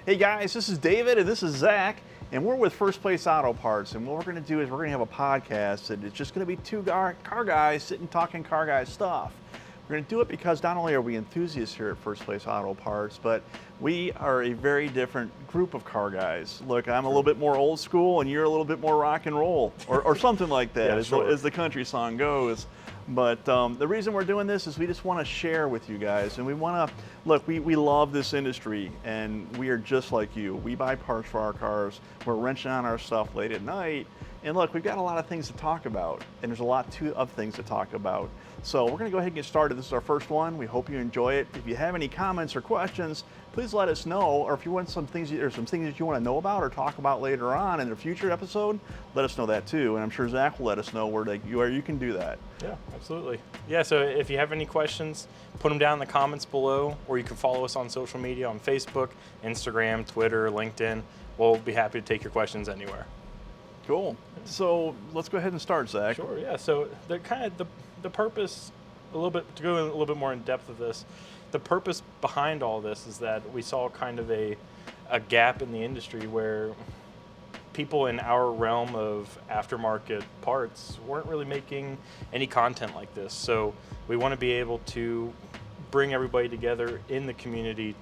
Hey guys, this is David and this is Zach, and we're with First Place Auto Parts. And what we're going to do is we're going to have a podcast, and it's just going to be two car guys sitting talking car guy stuff. We're going to do it because not only are we enthusiasts here at First Place Auto Parts, but we are a very different group of car guys. Look, I'm a little bit more old school, and you're a little bit more rock and roll, or something like that, as the country song goes. But the reason we're doing this is we just want to share with you guys, and we want to, look, we love this industry, and we are just like you. We buy parts for our cars, we're wrenching on our stuff late at night, and look, we've got a lot of things to talk about, and there's a lot of things to talk about. So we're going to go ahead and get started. This is our first one. We hope you enjoy it. If you have any comments or questions, please let us know, or if you want some things that you want to know about or talk about later on in a future episode, let us know that too, and I'm sure Zach will let us know where you can do that. Yeah, absolutely. Yeah, so if you have any questions, put them down in the comments below, or you can follow us on social media on Facebook, Instagram, Twitter, LinkedIn. We'll be happy to take your questions anywhere. Cool. So let's go ahead and start, Zach. Sure, yeah. So the purpose, to go a little bit more in depth of this, the purpose behind all this is that we saw kind of a gap in the industry where people in our realm of aftermarket parts weren't really making any content like this. So we want to be able to bring everybody together in the community,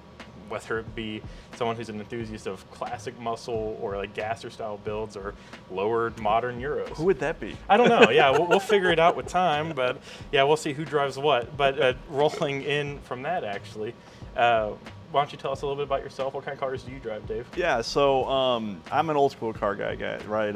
whether it be someone who's an enthusiast of classic muscle or like gasser style builds or lowered modern Euros. Who would that be? I don't know. Yeah, we'll figure it out with time, but yeah, we'll see who drives what. But rolling in from that, actually, why don't you tell us a little bit about yourself? What kind of cars do you drive, Dave? Yeah, so I'm an old school car guy, right?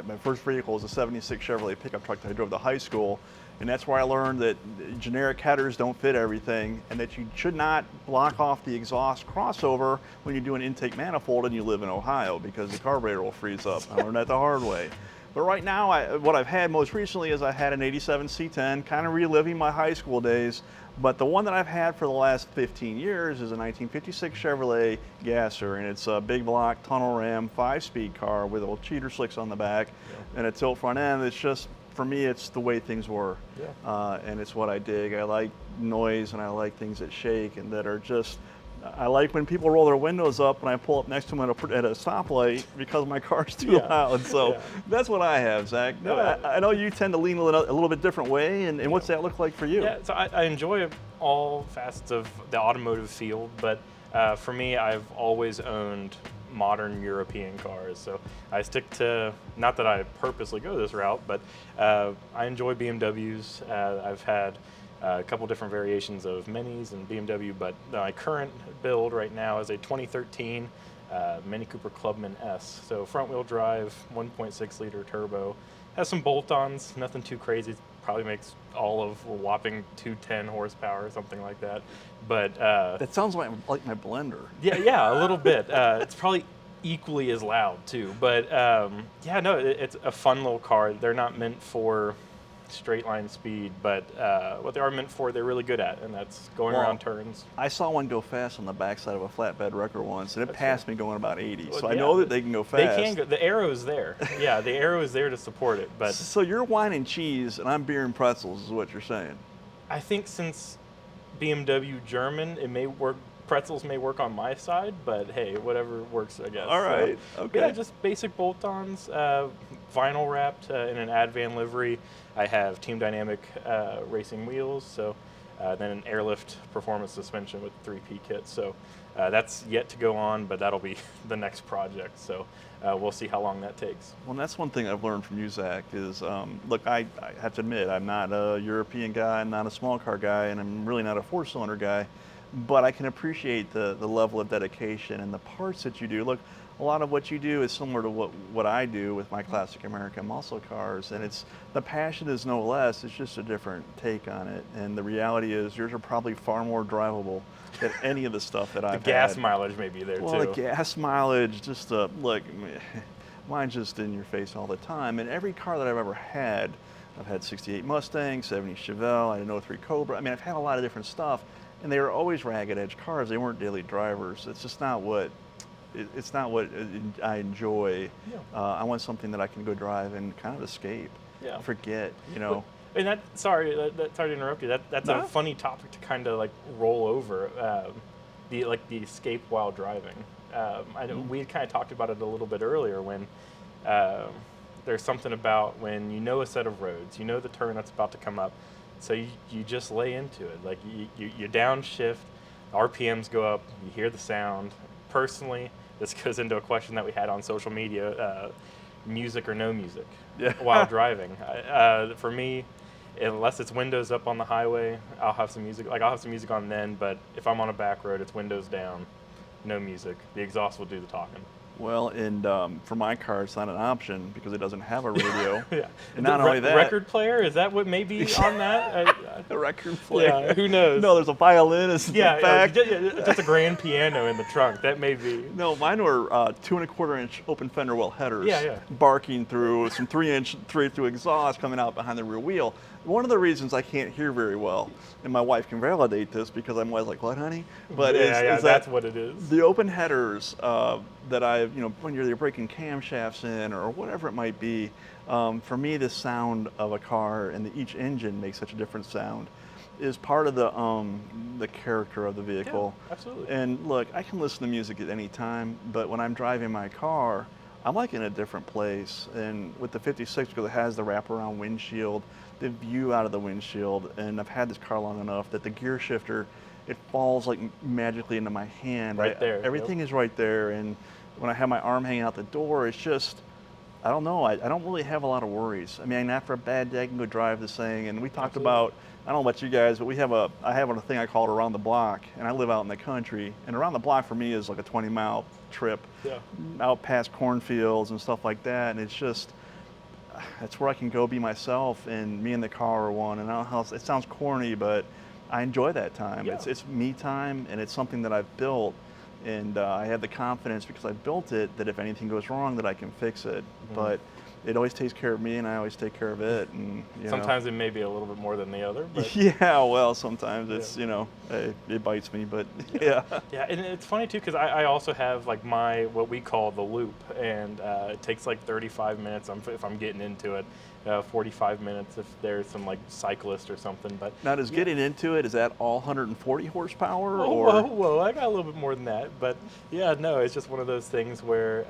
My first vehicle was a '76 Chevrolet pickup truck that I drove to high school, and that's where I learned that generic headers don't fit everything, and that you should not block off the exhaust crossover when you do an intake manifold and you live in Ohio, because the carburetor will freeze up. I learned that the hard way. But right now, what I've had most recently is I had an '87 C10, kind of reliving my high school days. But the one that I've had for the last 15 years is a 1956 Chevrolet gasser, and it's a big block tunnel ram 5-speed car with little cheater slicks on the back, and a tilt front end. It's just, for me, it's the way things were, and it's what I dig. I like noise, and I like things that shake and that are just, I like when people roll their windows up and I pull up next to them at a stoplight because my car's too loud. So that's what I have, Zach. I know you tend to lean a little bit different way, and what's that look like for you? Yeah, so I enjoy all facets of the automotive field, but for me, I've always owned modern European cars. So I stick to, not that I purposely go this route, but I enjoy BMWs. I've had a couple different variations of Minis and BMW, but my current build right now is a 2013 Mini Cooper Clubman S. So front wheel drive, 1.6 liter turbo. Has some bolt-ons, nothing too crazy. Probably makes all of a whopping 210 horsepower or something like that. But that sounds like my blender. Yeah, a little bit. It's probably equally as loud too. But it's a fun little car. They're not meant for straight line speed, but what they are meant for, they're really good at, and that's going around turns. I saw one go fast on the backside of a flatbed wrecker once, and it passed me going about 80. So I know that they can go fast. They can go. The arrow is there. Yeah, the arrow is there to support it. But so you're wine and cheese, and I'm beer and pretzels, is what you're saying. I think since BMW German, it may work. Pretzels may work on my side, but hey, whatever works, I guess. All right. So, okay. Yeah, just basic bolt-ons, vinyl wrapped in an Advan livery. I have Team Dynamic racing wheels, so then an airlift performance suspension with 3P kit. So that's yet to go on, but that'll be the next project. So we'll see how long that takes. Well, that's one thing I've learned from you, Zach, is look, I have to admit, I'm not a European guy, I'm not a small car guy, and I'm really not a 4-cylinder guy. But I can appreciate the level of dedication and the parts that you do. Look, a lot of what you do is similar to what I do with my classic American muscle cars, and the passion is no less, it's just a different take on it. And the reality is yours are probably far more drivable than any of the stuff that I've had. The gas mileage may be there too. Well, the gas mileage, just look, mine's just in your face all the time. And every car that I've ever had, I've had 68 Mustang, 70 Chevelle, I had an 03 Cobra. I mean, I've had a lot of different stuff. And they were always ragged edge cars. They weren't daily drivers. It's just not what I enjoy. Yeah. I want something that I can go drive and kind of escape, forget, you know. And sorry to interrupt you. That's a funny topic to kind of like roll over. The escape while driving. I know we kind of talked about it a little bit earlier when there's something about when you know a set of roads, you know the turn that's about to come up, so you just lay into it. Like you downshift, RPMs go up, you hear the sound. Personally, this goes into a question that we had on social media, music or no music while driving. For me, unless it's windows up on the highway, I'll have some music. Like I'll have some music on then, but if I'm on a back road, it's windows down, no music. The exhaust will do the talking. Well, and for my car, it's not an option because it doesn't have a radio. Yeah. And not only that, record player, is that what may be on that? a record player. Yeah, who knows? No, there's a violinist. Yeah, just a grand piano in the trunk. That may be. No, mine were 2.25-inch open fender well headers. Yeah. Barking through some 3-inch through exhaust coming out behind the rear wheel. One of the reasons I can't hear very well, and my wife can validate this because I'm always like, "What, honey?" But is that's what it is. The open headers that I've, when you're breaking camshafts in or whatever it might be, for me, the sound of a car and each engine makes such a different sound is part of the character of the vehicle. Yeah, absolutely. And look, I can listen to music at any time, but when I'm driving my car, I'm like in a different place. And with the 56, because it has the wraparound windshield, the view out of the windshield, and I've had this car long enough that the gear shifter, it falls like magically into my hand. Right there. Everything is right there. And when I have my arm hanging out the door, it's just, I don't know, I don't really have a lot of worries. I mean, after a bad day, I can go drive this thing. And we talked about, I don't know about you guys, but I have a thing I call it around the block, and I live out in the country. And around the block for me is like a 20-mile trip out past cornfields and stuff like that. And it's just, that's where I can go be myself, and me and the car are one. And I don't know how, it sounds corny, but I enjoy that time. Yeah. It's me time, and it's something that I've built. And I have the confidence because I built it that if anything goes wrong that I can fix it. Mm-hmm. But it always takes care of me, and I always take care of it. And sometimes it may be a little bit more than the other. But yeah, well, sometimes it's it bites me, but yeah. Yeah, and it's funny too because I also have like my what we call the loop, and it takes like 35 minutes if I'm getting into it. 45 minutes if there's some like cyclist or something. But now, does getting into it, is that all 140 horsepower? Whoa, I got a little bit more than that. But yeah, no, it's just one of those things where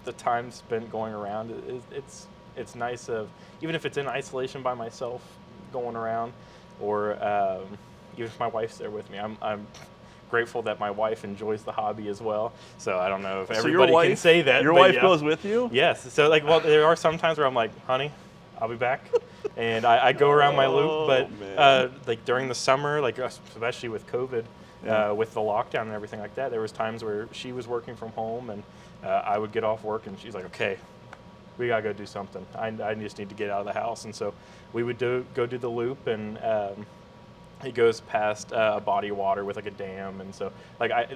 the time spent going around, it's nice of, even if it's in isolation by myself going around, or even if my wife's there with me, I'm grateful that my wife enjoys the hobby as well. So I don't know if everybody can say that. Your wife goes with you? Yes. So there are some times where I'm like, honey, I'll be back. And I go around my loop, but like during the summer, like especially with COVID, with the lockdown and everything like that, there was times where she was working from home and I would get off work and she's like, okay, we gotta go do something. I just need to get out of the house. And so we would go do the loop, and it goes past a body of water with like a dam, and so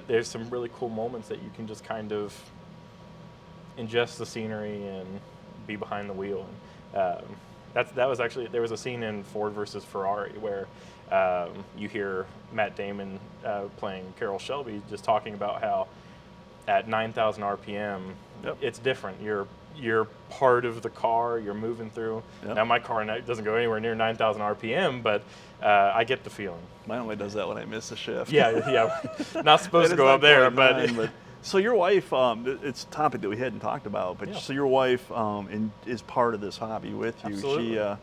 there's some really cool moments that you can just kind of ingest the scenery and be behind the wheel. And that was actually, there was a scene in Ford versus Ferrari where you hear Matt Damon playing Carroll Shelby just talking about how at 9,000 RPM, it's different. You're part of the car, you're moving through. Yep. Now my car doesn't go anywhere near 9,000 RPM, but I get the feeling. Mine only does that when I miss a shift. Yeah. Not supposed to go up there, but so your wife, it's a topic that we hadn't talked about, but so your wife is part of this hobby with you. Absolutely.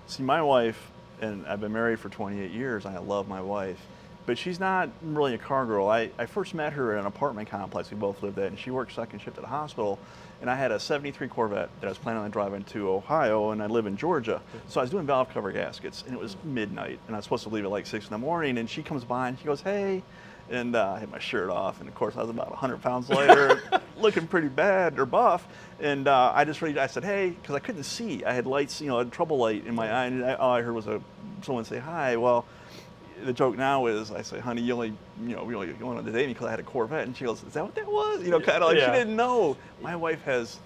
See, my wife, and I've been married for 28 years, and I love my wife, but she's not really a car girl. I first met her at an apartment complex we both lived at, and she worked second shift at a hospital. And I had a 73 Corvette that I was planning on driving to Ohio, and I live in Georgia. So I was doing valve cover gaskets, and it was midnight, and I was supposed to leave at like 6 in the morning, and she comes by and she goes, hey, and I had my shirt off, and of course I was about 100 pounds lighter, looking pretty bad or buff, and I said, hey, because I couldn't see. I had lights, a trouble light in my eye, and all I heard was someone say hi. Well, the joke now is, I say, honey, you only wanted to date me because I had a Corvette. And she goes, is that what that was? Kind of like, she didn't know. My wife has,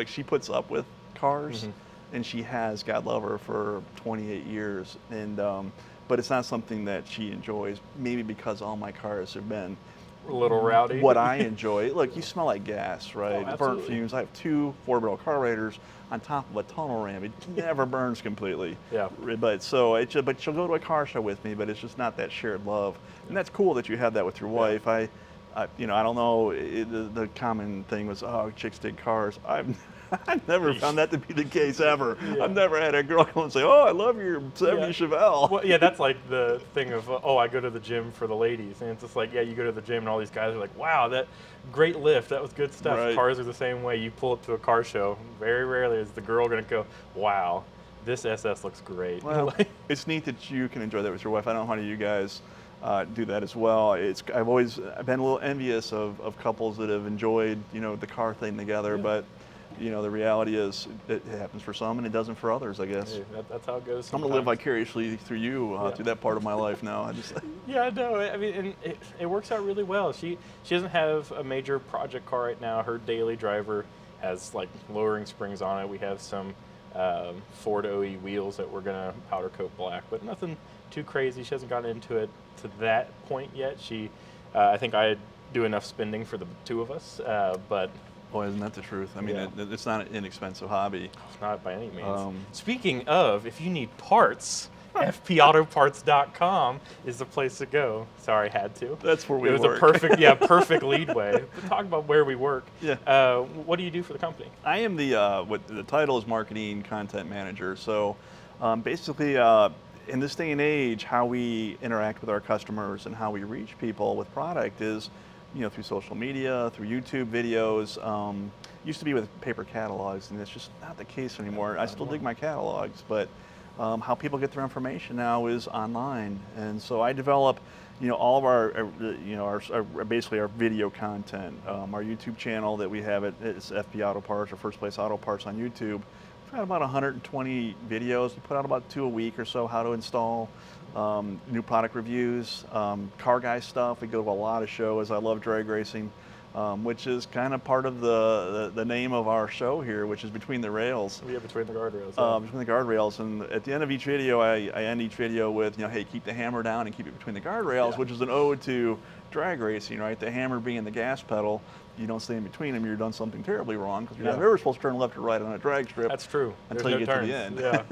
she puts up with cars, and she has, God love her, for 28 years. And but it's not something that she enjoys, maybe because all my cars have been a little rowdy. What I enjoy, look, you smell like gas, right? Oh, burnt fumes. I have 2 4-barrel carburetors on top of a tunnel ram. It never burns completely. Yeah. But she'll go to a car show with me, but it's just not that shared love. And that's cool that you have that with your wife. I don't know. The common thing was, oh, chicks dig cars. I've never found that to be the case ever. Yeah. I've never had a girl come and say, oh, I love your 70 Chevelle. Well, yeah, that's like the thing of, oh, I go to the gym for the ladies. And it's just like, yeah, you go to the gym and all these guys are like, wow, that great lift. That was good stuff. Right. Cars are the same way. You pull up to a car show, very rarely is the girl going to go, wow, this SS looks great. Well, it's neat that you can enjoy that with your wife. I don't know how many of you guys do that as well. I've been a little envious of couples that have enjoyed, the car thing together, but the reality is it happens for some and it doesn't for others, I guess. Hey, that's how it goes sometimes. I'm going to live vicariously through you, through that part of my life now. Yeah, no, I mean, and it works out really well. She doesn't have a major project car right now. Her daily driver has like lowering springs on it. We have some Ford OE wheels that we're going to powder coat black, but nothing too crazy. She hasn't gotten into it to that point yet. I think I do enough spending for the two of us, but... Boy, isn't that the truth? I mean, it's not an inexpensive hobby. Not by any means. Speaking of, if you need parts, fpautoparts.com is the place to go. Sorry, had to. That's where we work. It was a perfect lead way. But talk about where we work. Yeah. What do you do for the company? I am what the title is marketing content manager. So basically, in this day and age, how we interact with our customers and how we reach people with product is through social media, through YouTube videos. Used to be with paper catalogs, and it's just not the case anymore. I still dig my catalogs, but how people get their information now is online. And so I develop, all of our basically our video content. Our YouTube channel that we have it's FP Auto Parts, or First Place Auto Parts on YouTube. We've got about 120 videos. We put out about 2 a week or so, how to install. New product reviews, car guy stuff. We go to a lot of shows. I love drag racing, which is kind of part of the name of our show here, which is Between the Rails. Yeah, Between the Guardrails. Between the Guardrails, and at the end of each video, I end each video with, hey, keep the hammer down and keep it between the guardrails, which is an ode to drag racing, right? The hammer being the gas pedal. You don't stay in between them, you've done something terribly wrong, because you're not ever supposed to turn left or right on a drag strip. That's true. Until you get to the end. Yeah.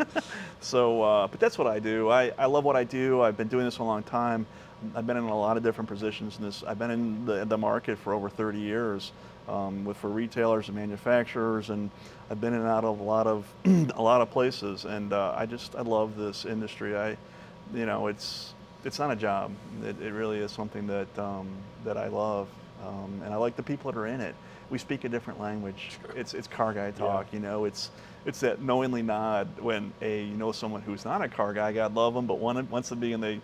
So, but that's what I do. I love what I do. I've been doing this a long time. I've been in a lot of different positions in this. I've been in the market for over 30 years, for retailers and manufacturers, and I've been in and out of a lot of places. And I love this industry. It's not a job. It really is something that I love. And I like the people that are in it. We speak a different language. It's car guy talk, It's that knowingly nod when someone who's not a car guy, God love them, but wants to be in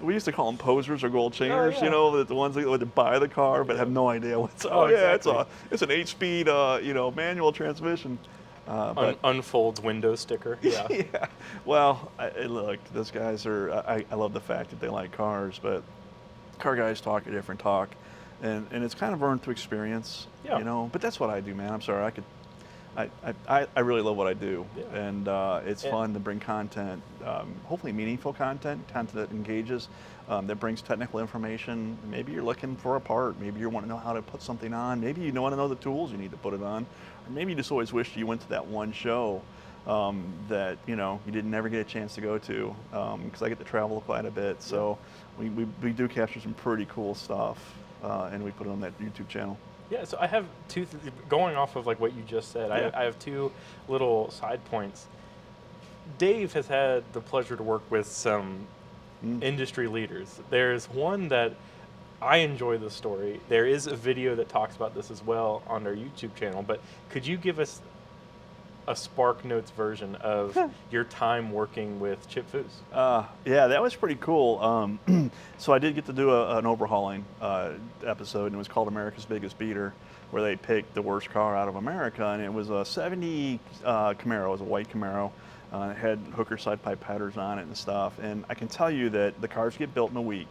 we used to call them posers or gold chainers, the ones that would buy the car but have no idea what's. Exactly. It's an 8-speed manual transmission. Unfolds window sticker. Yeah. Yeah. Well, look, those guys are. I love the fact that they like cars, but car guys talk a different talk. And it's kind of earned through experience, But that's what I do, man. I'm sorry, I really love what I do, and it's fun to bring content, hopefully meaningful content that engages, that brings technical information. Maybe you're looking for a part, maybe you want to know how to put something on, maybe you want to know the tools you need to put it on, or maybe you just always wished you went to that one show that you didn't ever get a chance to go to, because I get to travel quite a bit. So we do capture some pretty cool stuff. And we put it on that YouTube channel. Yeah, so I have going off of like what you just said, I have 2 little side points. Dave has had the pleasure to work with some industry leaders. There's one that I enjoy the story. There is a video that talks about this as well on our YouTube channel, but could you give us a Spark Notes version of your time working with Chip Foose? Yeah, that was pretty cool. So I did get to do an overhauling episode, and it was called America's Biggest Beater, where they picked the worst car out of America, and it was a 70 Camaro. It was a white Camaro. It had hooker side pipe headers on it and stuff. And I can tell you that the cars get built in a week.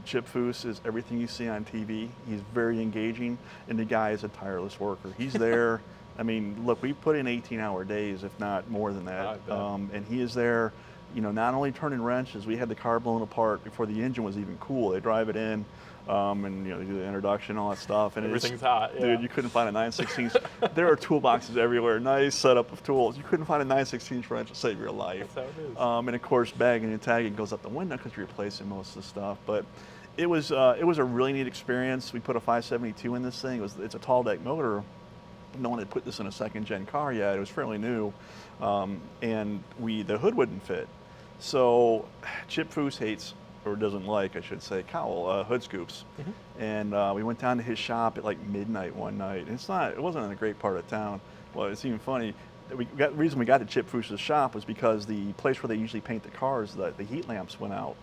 Chip Foose is everything you see on TV. He's very engaging, and the guy is a tireless worker. He's there. I mean, look, we put in 18-hour days, if not more than that. And he is there, not only turning wrenches. We had the car blown apart before the engine was even cool. They drive it in, and they do the introduction, all that stuff. And everything's hot. Yeah. Dude, you couldn't find a 9/16. There are toolboxes everywhere. Nice setup of tools. You couldn't find a 9/16 wrench to save your life. That's how it is. And of course, bagging and tagging goes out the window because you're replacing most of the stuff. But it was a really neat experience. We put a 572 in this thing. It's a tall deck motor. No one had put this in a second gen car yet. It was fairly new, and the hood wouldn't fit. So Chip Foose hates, or doesn't like, I should say, cowl hood scoops. And we went down to his shop at like midnight one night. And it wasn't in a great part of town. Well, it's even funny. The reason we got to Chip Foose's shop was because the place where they usually paint the cars, the heat lamps went out.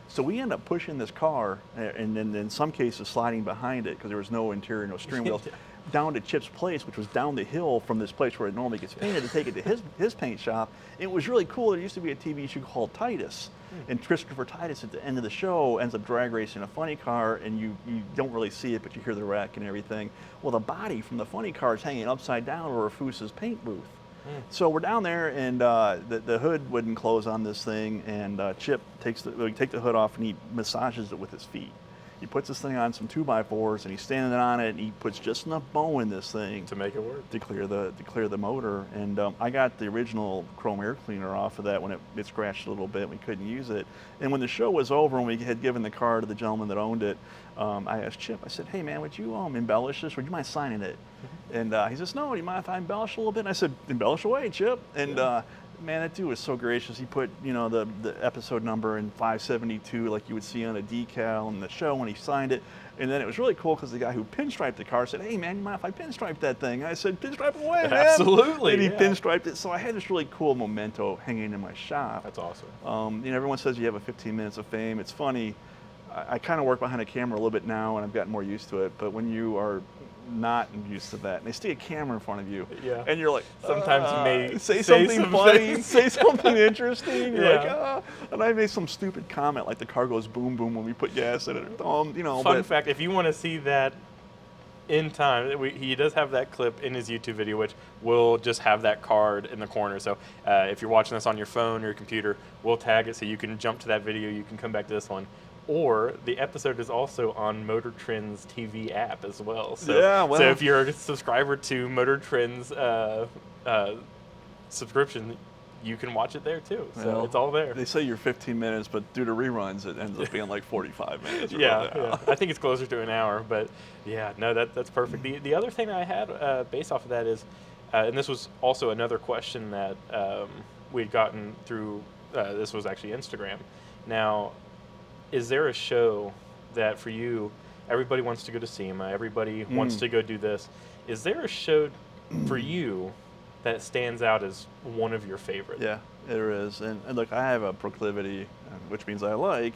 So we ended up pushing this car, and then in some cases sliding behind it because there was no interior, no steering wheels, down to Chip's place, which was down the hill from this place where it normally gets painted, to take it to his paint shop. It was really cool. There used to be a TV show called Titus, and Christopher Titus at the end of the show ends up drag racing a funny car, and you don't really see it, but you hear the wreck and everything. Well, the body from the funny car is hanging upside down over Foose's paint booth. So we're down there, and the hood wouldn't close on this thing, and Chip we take the hood off, and he massages it with his feet. He puts this thing on some 2x4s, and he's standing on it, and he puts just enough bow in this thing to make it work, to clear the motor. And I got the original chrome air cleaner off of that when it scratched a little bit. We couldn't use it. And when the show was over, and we had given the car to the gentleman that owned it, I asked Chip. I said, "Hey man, would you embellish this? Would you mind signing it?" And he says, "No, do you mind if I embellish a little bit?" And I said, "Embellish away, Chip." And man, that dude was so gracious. He put, the episode number in 572 like you would see on a decal in the show when he signed it. And then it was really cool because the guy who pinstriped the car said, "Hey man, you mind if I pinstripe that thing?" And I said, "Pinstripe away, man." Absolutely. And he pinstriped it. So I had this really cool memento hanging in my shop. That's awesome. Everyone says you have a 15 minutes of fame. It's funny. I kind of work behind a camera a little bit now, and I've gotten more used to it. But when you are not used to that, and they stick a camera in front of you, and you're like, sometimes you may say something funny, say something interesting. You're like, and I made some stupid comment like the car goes boom boom when we put gas in it. Fun fact: if you want to see that in time, he does have that clip in his YouTube video, which will just have that card in the corner. So if you're watching this on your phone or your computer, we'll tag it so you can jump to that video. You can come back to this one. Or the episode is also on Motor Trend's TV app as well. So, so if you're a subscriber to Motor Trend's subscription, you can watch it there too. So it's all there. They say you're 15 minutes, but due to reruns, it ends up being like 45 minutes. Yeah. I think it's closer to an hour, but that's perfect. The other thing I had based off of that is, and this was also another question that we'd gotten through. This was actually Instagram. Now, is there a show that for you, everybody wants to go to SEMA, everybody wants to go do this? Is there a show for you that stands out as one of your favorites? Yeah, there is. And look, I have a proclivity, which means I like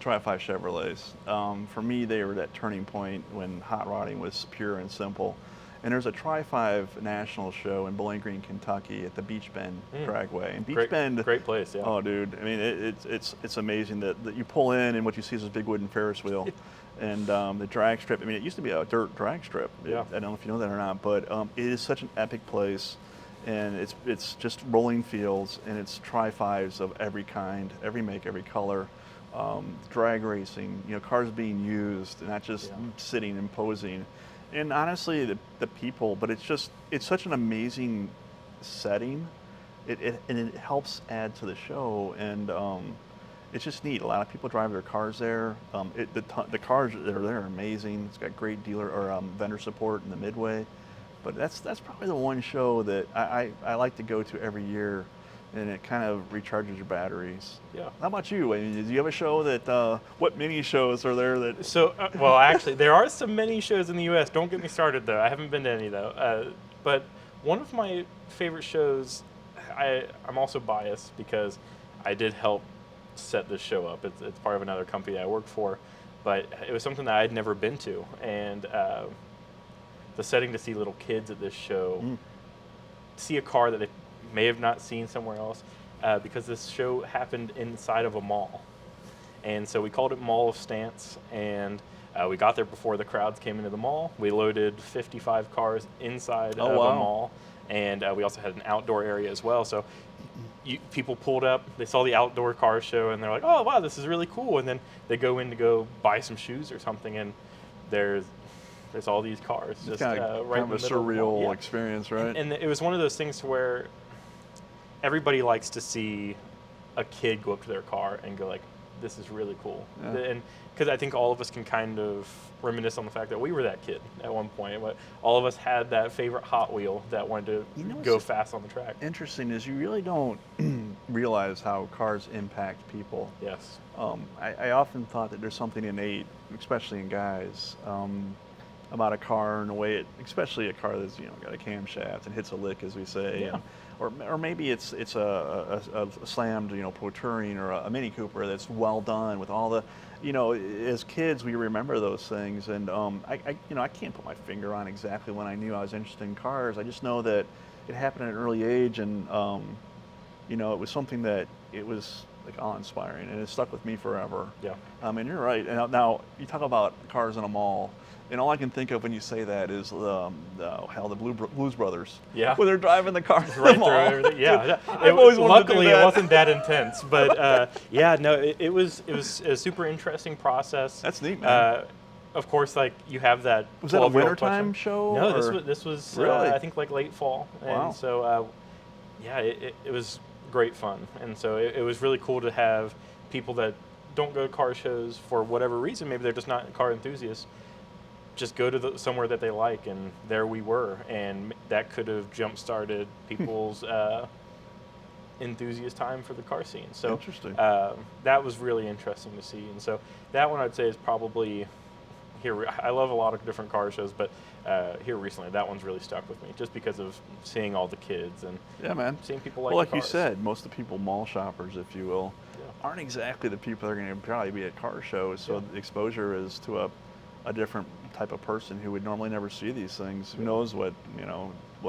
Tri-5 Chevrolets. For me, they were that turning point when hot rodding was pure and simple. And there's a Tri-5 national show in Bowling Green, Kentucky at the Beach Bend Dragway. And Beach Bend, great place, yeah. Oh, dude, I mean, it's amazing that you pull in and what you see is this big wooden Ferris wheel. And the drag strip, I mean, it used to be a dirt drag strip. Yeah. I don't know if you know that or not, but it is such an epic place. And it's just rolling fields, and it's Tri-5s of every kind, every make, every color. Drag racing, cars being used, not just sitting and posing. And honestly, the people, but it's such an amazing setting. It helps add to the show, and it's just neat. A lot of people drive their cars there. The cars that are there are amazing. It's got great dealer or vendor support in the Midway. But that's probably the one show that I like to go to every year, and it kind of recharges your batteries. Yeah. How about you? I mean, do you have a show that? What mini shows are there that? So, well, actually, there are some mini shows in the U.S. Don't get me started though. I haven't been to any though. But one of my favorite shows, I'm also biased because I did help set this show up. It's part of another company that I work for, but it was something that I'd never been to, and the setting to see little kids at this show, see a car that they may have not seen somewhere else, because this show happened inside of a mall. And so we called it Mall of Stance, and we got there before the crowds came into the mall. We loaded 55 cars inside of a mall, and we also had an outdoor area as well. So people pulled up, they saw the outdoor car show, and they're like, "Oh, wow, this is really cool." And then they go in to go buy some shoes or something, and there's all these cars just right in the middle. Kind of a surreal experience, right? And it was one of those things where everybody likes to see a kid go up to their car and go like, this is really cool. Yeah. And because I think all of us can kind of reminisce on the fact that we were that kid at one point. But all of us had that favorite Hot Wheel that wanted to go fast on the track. Interesting is you really don't realize how cars impact people. Yes. I often thought that there's something innate, especially in guys, about a car and the way it, especially a car that's got a camshaft and hits a lick, as we say, Yeah. or maybe it's a slammed pro touring or a Mini Cooper that's well done with all the, as kids we remember those things, and I can't put my finger on exactly when I knew I was interested in cars. I just know that it happened at an early age, and it was something that it was like awe-inspiring, and it stuck with me forever. Yeah. And you're right. And now you talk about cars in a mall, and all I can think of when you say that is the Blues Brothers. Yeah. When they're driving the car through Right the mall. through everything. Yeah. I've always wanted to do luckily, that. it wasn't that intense, but it was a super interesting process. That's neat, man. Of course, like you have that. Was that a 12-year-old wintertime question. show? No, or? this was Really? I think like late fall, Wow. and so it was great fun, and so it was really cool to have people that don't go to car shows for whatever reason. Maybe they're just not car enthusiasts. Just go to somewhere that they like, and there we were, and that could have jump-started people's enthusiast time for the car scene. So Interesting. that was really interesting to see, and so that one I'd say is probably here. I love a lot of different car shows, but here recently, that one's really stuck with me, just because of seeing all the kids and Yeah, man. seeing people Well, like the you cars. said, most of the people, mall shoppers, if you will, Yeah. aren't exactly the people that are going to probably be at car shows. So Yeah. the exposure is to a different type of person who would normally never see these things. Who Yeah. knows what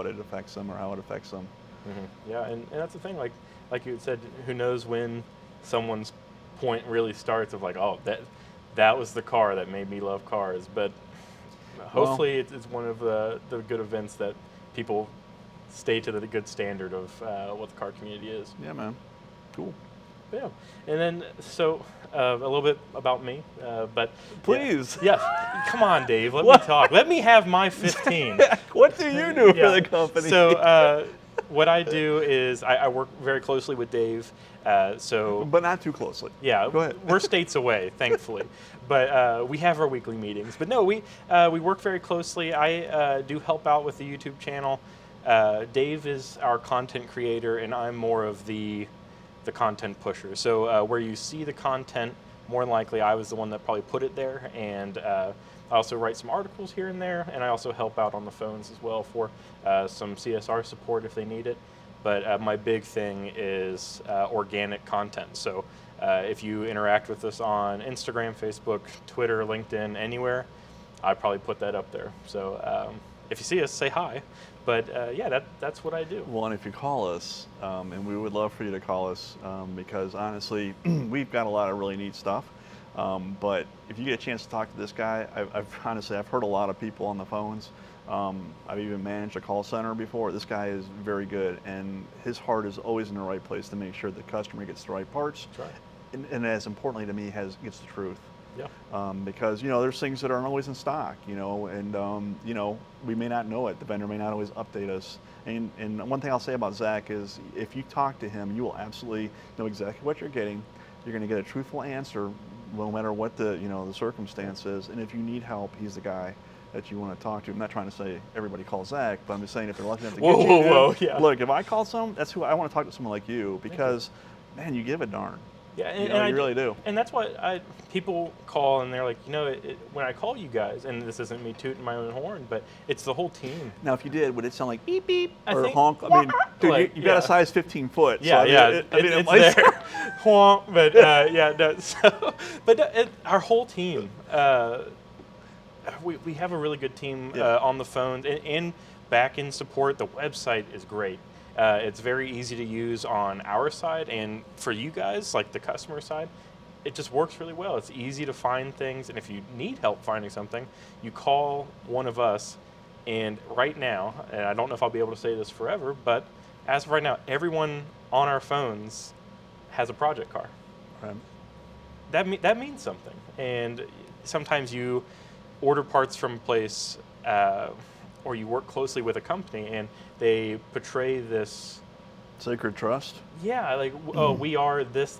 it affects them or how it affects them. Mm-hmm. Yeah, and that's the thing. Like you had said, who knows when someone's point really starts of like, oh, that was the car that made me love cars. But hopefully, it's one of the good events that people stay to the good standard of what the car community is. Yeah, man. Cool. Yeah, and then so a little bit about me, but Please. yeah, come on, Dave, let What? me talk. Let me have my 15. What do you do for the company? So what I do is I work very closely with Dave. So but not too closely. yeah, Go ahead. we're states away, thankfully, but we have our weekly meetings. But no, we work very closely. I do help out with the YouTube channel. Dave is our content creator, and I'm more of the content pusher. So where you see the content, more than likely I was the one that probably put it there, and I also write some articles here and there, and I also help out on the phones as well for some CSR support if they need it. But my big thing is organic content. So if you interact with us on Instagram, Facebook, Twitter, LinkedIn, anywhere, I probably put that up there. So if you see us, say hi. But yeah, that's what I do. Well, and if you call us, and we would love for you to call us, because honestly, we've got a lot of really neat stuff. But if you get a chance to talk to this guy, I've heard a lot of people on the phones. I've even managed a call center before. This guy is very good, and his heart is always in the right place to make sure the customer gets the right parts. That's right. And as importantly to me, gets the truth. Yeah. Because there's things that aren't always in stock, and we may not know it. The vendor may not always update us. And one thing I'll say about Zach is, if you talk to him, you will absolutely know exactly what you're getting. You're going to get a truthful answer, no matter what the circumstance is. And if you need help, he's the guy that you want to talk to. I'm not trying to say everybody call Zach, but I'm just saying if they're lucky enough to get you, Whoa, yeah. Look, if I call someone, that's who I want to talk to. Someone like you, because man, you give a darn. Yeah, You and really do. And that's why people call and they're like, when I call you guys, and this isn't me tooting my own horn, but it's the whole team. Now, if you did, would it sound like beep beep I or think- honk? I mean, dude, Like, you got yeah. a size 15 foot. Yeah, so it's might there. Honk, but yeah, no. So, but our whole team, we have a really good team Yeah. on the phones and back in support. The website is great. It's very easy to use on our side, and for you guys, like the customer side, it just works really well. It's easy to find things, and if you need help finding something, you call one of us. And right now, and I don't know if I'll be able to say this forever, but as of right now, everyone on our phones has a project car. Right. That means something. And sometimes you order parts from a place, or you work closely with a company, and they portray this Sacred trust. Yeah, like, oh, we are this,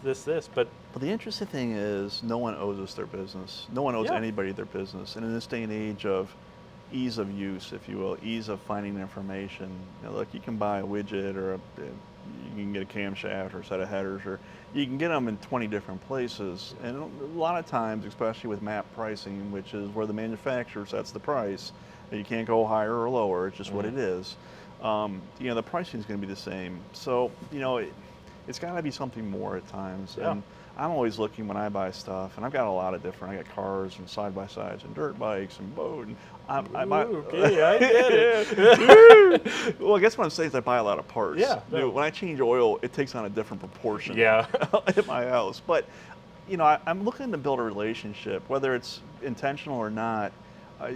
but But the interesting thing is, no one owes us their business. No one owes Yeah. anybody their business. And in this day and age of ease of use, if you will, ease of finding information, look, you can buy a widget or you can get a camshaft or a set of headers, or you can get them in 20 different places. And a lot of times, especially with map pricing, which is where the manufacturer sets the price, you can't go higher or lower. It's just what it is. The pricing is going to be the same. So, it's got to be something more at times. Yeah. And I'm always looking when I buy stuff, and I've got a lot of different. I got cars and side-by-sides and dirt bikes and boat. And I buy. Okay, I get it. Well, I guess what I'm saying is I buy a lot of parts. Yeah. When I change oil, it takes on a different proportion. Yeah. At my house, but I'm looking to build a relationship, whether it's intentional or not,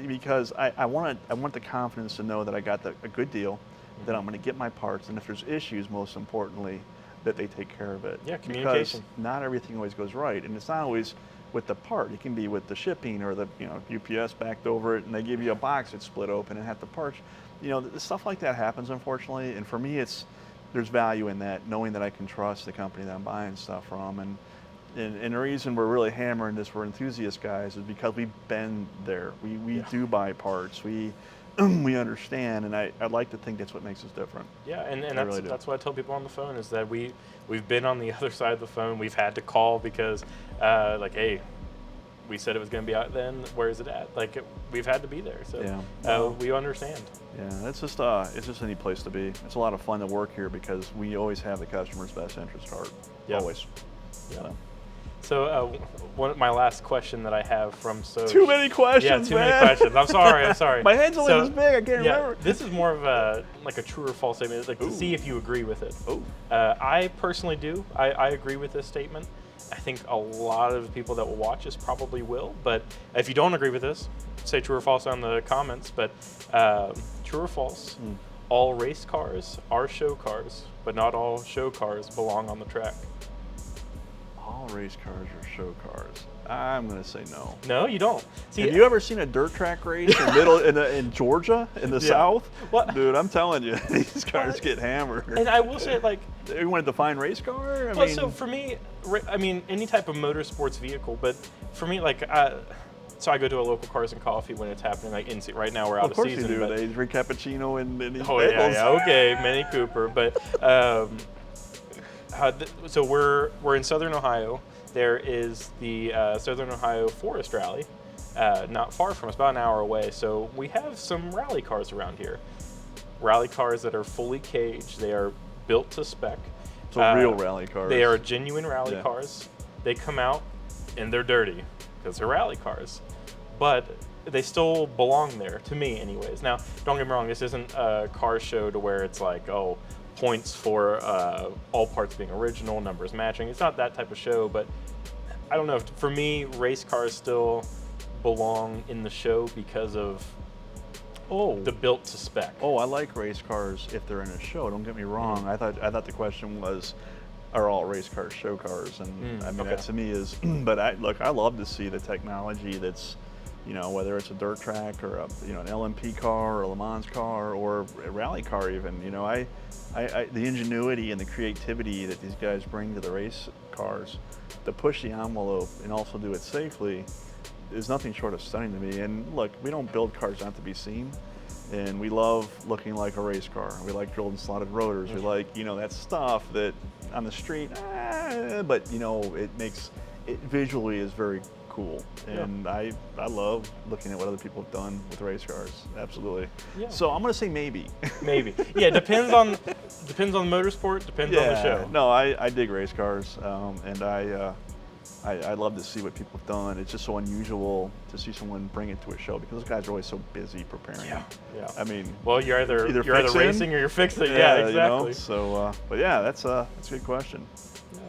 because I want the confidence to know that I got a good deal, that I'm going to get my parts, and if there's issues, most importantly, that they take care of it. Yeah, communication. Because not everything always goes right, and it's not always with the part. It can be with the shipping, or the UPS backed over it and they give you a box that's split open and have the parts. Stuff like that happens, unfortunately. And for me, there's value in that, knowing that I can trust the company that I'm buying stuff from. And the reason we're really hammering this, we're enthusiast guys, is because we've been there. We do buy parts. We understand, and I'd like to think that's what makes us different. Yeah, and really that's what I tell people on the phone, is that we've been on the other side of the phone. We've had to call because, hey, we said it was going to be out then. Where is it at? Like, we've had to be there. So we understand. Yeah, it's just a neat place to be. It's a lot of fun to work here because we always have the customer's best interest at heart. Yeah. Always. Yeah. So my last question that I have from Too many questions, Yeah, too many questions. I'm sorry. My head's only this big, I can't remember. This is more of a true or false statement, like to see if you agree with it. Ooh. I personally do. I agree with this statement. I think a lot of people that will watch this probably will, but if you don't agree with this, say true or false on the comments. But true or false, all race cars are show cars, but not all show cars belong on the track. All race cars are show cars. I'm going to say no. No, you don't. See, have you ever seen a dirt track race in Georgia, in the South? What? Dude, I'm telling you, these cars get hammered. And I will say, like, you want to define race car? So for me, any type of motorsports vehicle, but for me, like, so I go to a local Cars and Coffee when it's happening, like right now we're out of season. Of course you do. They drink cappuccino and these Okay, Mini Cooper, but so we're in Southern Ohio. There is the Southern Ohio Forest Rally, not far from us, about an hour away. So we have some rally cars around here. Rally cars that are fully caged. They are built to spec. So real rally cars. They are genuine rally cars. They come out and they're dirty because they're rally cars, but they still belong there, to me anyways. Now, don't get me wrong, this isn't a car show to where it's like, points for all parts being original, numbers matching. It's not that type of show, but I don't know. For me, race cars still belong in the show because of the built to spec. Oh, I like race cars if they're in a show. Don't get me wrong. I thought the question was, are all race cars show cars? And that to me is, but I love to see the technology that's, whether it's a dirt track or an LMP car or a Le Mans car or a rally car even. The ingenuity and the creativity that these guys bring to the race cars to push the envelope and also do it safely is nothing short of stunning to me. And look, we don't build cars not to be seen, and we love looking like a race car. We like drilled and slotted rotors. We like, that stuff that on the street, but it visually is very cool. And I love looking at what other people have done with race cars. Absolutely. Yeah. So I'm going to say maybe. Maybe. Yeah, depends on motorsport, depends on the show. No, I dig race cars, and I love to see what people have done. It's just so unusual to see someone bring it to a show because those guys are always so busy preparing. Yeah. I mean, well, you're either racing or you're fixing. Yeah, exactly. So, but yeah, that's a good question. Yeah.